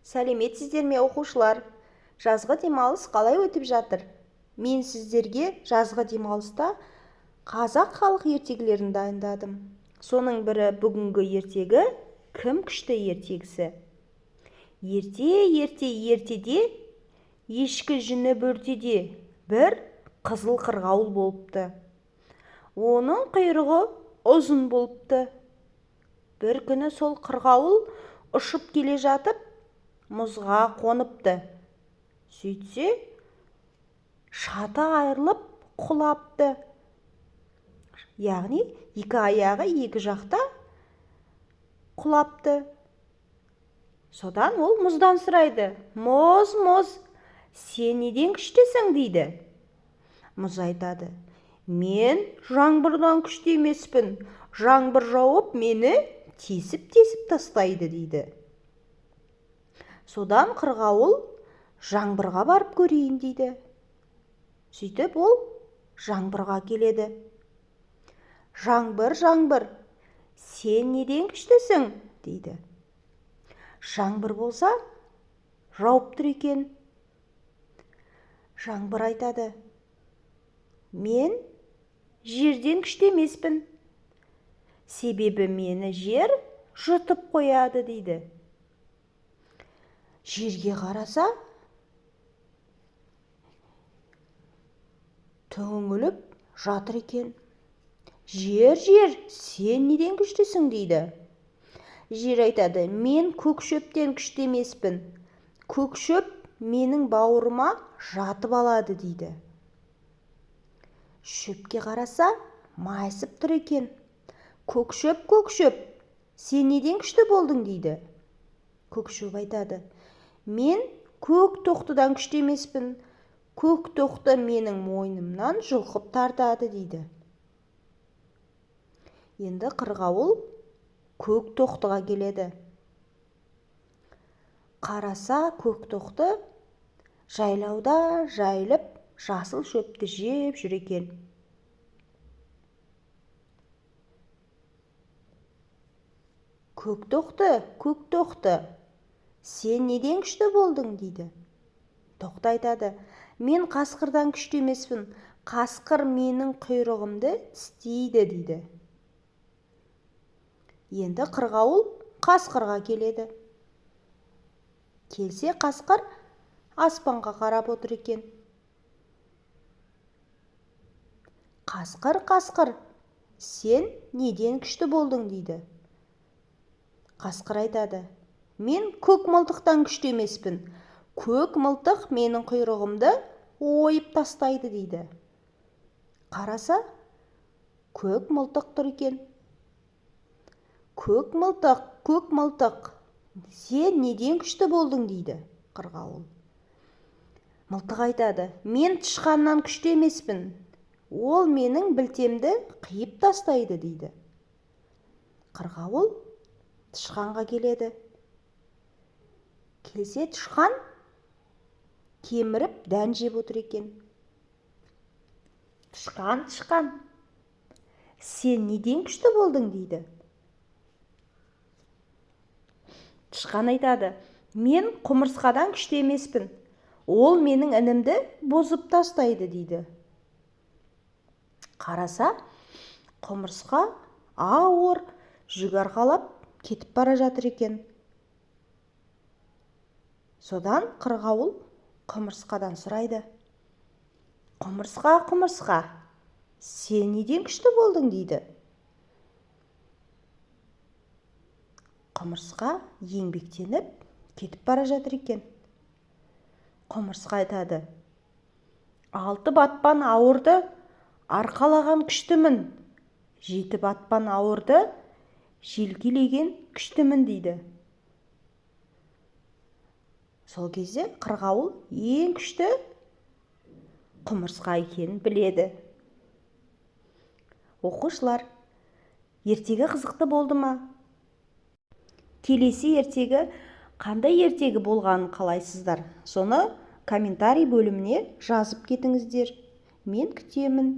Сәлеметсіздер ме оқушылар? Жазғы демалыс қалай өтіп жатыр? Мен сіздерге жазғы демалыста қазақ халық ертегілерін дайындадым. Соның бірі бүгінгі ертегі «Кім күшті» ертегісі. Ерте ертеде, ешкі жүні бөртеде, бір қызыл қырғауыл болыпты. Оның құйрығы ұзын болыпты. Бір күні сол қырғауыл ұшып келе жатып, мұзға қоныпты. Сөйтсе, шаты айырылып құлапты. Яғни, екі аяғы екі жақта құлапты. Содан ол мұздан сұрайды: «Мұз, мұз, сен неден күштісің?» дейді. Мұз айтады: «Мен жаңбырдан күшті емеспін. Жаңбыр жауып, мені тесіп тастайды» дейді. Содан қырғауыл жаңбырға барып көрейін дейді. Сөйтіп ол жаңбырға келеді. «Жаңбыр, жаңбыр, сен неден күштісің?» дейді. Жаңбыр болса, жауып тұр екен. Жаңбыр айтады: «Мен жерден күшті емеспін. Себебі мені жер жұтып қояды» дейді. Жерге қараса, түңіліп жатыр екен. «Жер, жер, сен неден күштісің?» дейді. Жер айтады: «Мен көк шөптен күшті емеспін. Көк шөп менің бауырыма жатып алады» дейді. Шөпке қараса, майысып тұр екен. «Көк шөп, сен неден күшті болдың?» дейді. Көк шөп айтады: «Мен көк тоқтыдан күшті емеспін. Көк тоқты менің мойнымнан жұлқып тартады» дейді. Енді қырғауыл көк тоқтыға келеді. Қараса, көк тоқты жайлауда жайылып, жасыл шөпті жеп жүр екен. «Көк тоқты, сен неден күшті болдың?» дейді. Тоқты айтады: «Мен қасқырдан күшті емеспін. Қасқыр менің құйрығымды тістейді» дейді. Енді қырғауыл қасқырға келеді. Келсе, қасқыр аспанға қарап отыр екен. «Қасқыр, сен неден күшті болдың?» дейді. Қасқыр айтады: «Мен көк мылтықтан күшті емеспін. Көк мылтық менің құйрығымды ойып тастайды» дейді. Қараса, көк мылтық тұр екен. «Көк мылтық, сен неден күшті болдың?» дейді қырғауыл. Мылтық айтады: «Мен тышқаннан күшті емеспін. Ол менің білтемді қиып тастайды» дейді. Қырғауыл тышқанға келеді. Келсе, тышқан кеміріп дән жеп отыр екен. «Тышқан, сен неден күшті болдың?» дейді. Тышқан айтады: «Мен құмырсқадан күшті емеспін. Ол менің інімді бұзып тастайды» дейді. Қараса, құмырсқа ауыр жүк арқалап кетіп бара жатыр екен. Содан қырғауыл құмырсқадан сұрайды: «Құмырсқа, сен неден күшті болдың?» дейді. Құмырсқа еңбектеніп кетіп бара жатыр екен. Құмырсқа айтады: «6 батпан ауырды арқалаған күштімін. 7 батпан ауырды желкелеген күштімін» дейді. Сол кезде қырғауыл ең күшті құмырсқа екенін біледі. Оқушылар, ертегі қызықты болды ма? Келесі ертегі қандай ертегі болғанын қалайсыздар? Соны комментарий бөліміне жазып кетіңіздер. Мен күтемін.